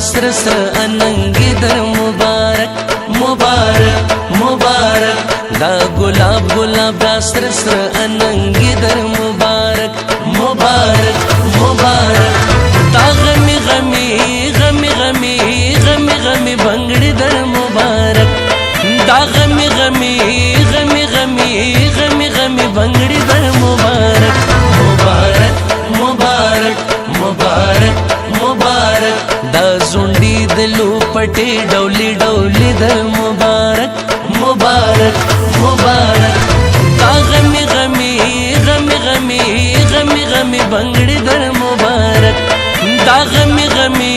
سر سر اننګي در مبارک مبارک مبارک دا ګلاب ګلاب دا سر سر اننګي در مبارک مبارک مبارک دا غمي غمي غمي غمي غمي غمي بنگړي در مبارک دا غمي غمي غمي غمي غمي غمي بنگړي در مبارک مبارک مبارک مبارک مبارک دا زونډي دلو پټي ډولي ډولي در مبارک مبارک مبارک دا غمي غمي غمي غمي غمي غمي بنگړي در مبارک دا غمي غمي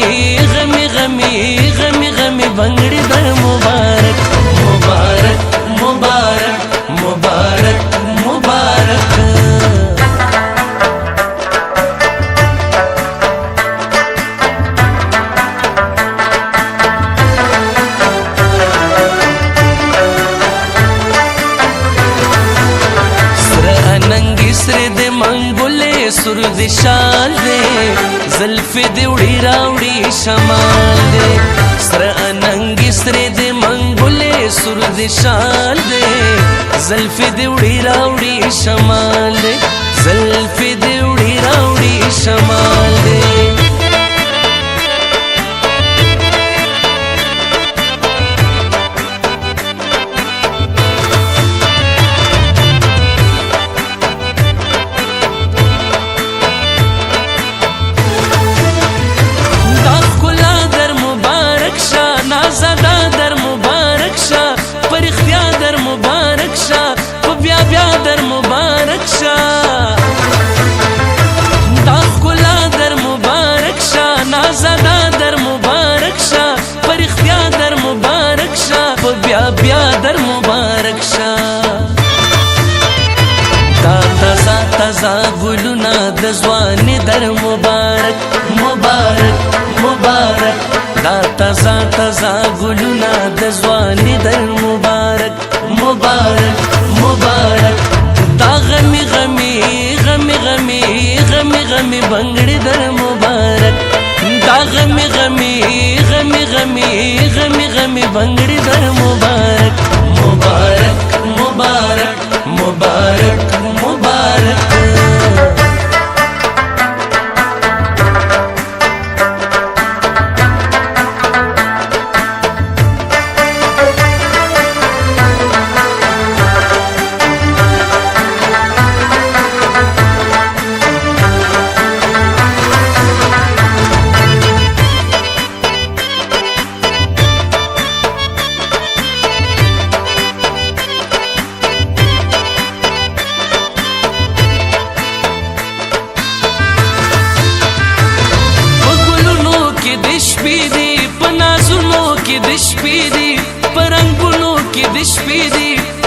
غمي غمي غمي غمي بنگړي در مبارک مبارک مبارک مبارک مبارک سر دے منگولے سر دے شال دے زلف دے اڑی راوڑی شمال دے سر اننگی سر دے منگولے سر دے شال دے زلف دے اڑی راوڑی شمال دے زلف دے اڑی راوڑی شمال دے بیا در مبارک شا دا تازا تازا گلونا د ځواني در مبارک مبارک مبارک دا تازا تازا گلونا د ځواني در مبارک مبارک مبارک دا غمي غمي غمي غمي غمي غمي بنگړي در مبارک دا غمي غمي غمي غمي غمي غمي بنگړي در مبارک مبارک مبارک مبارک مبارک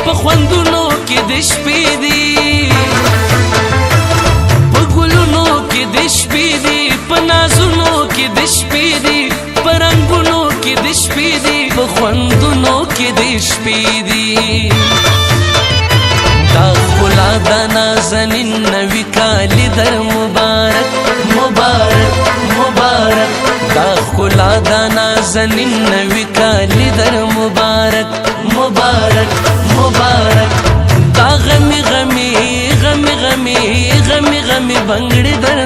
پخوندونو کې د شپې دی په ګلونو کې د شپې دی په نازونو کې د شپې دی په رنګونو کې د شپې دی پخوندونو کې د شپې دی دا ښکلا د نازنین نوي کالي در مبارک مبارک مبارک دا ښکلا د نازنین نوي کالي در مبارک مبارک مبارک دا غمي غمي غمي غمي غمي غمي بنگړي در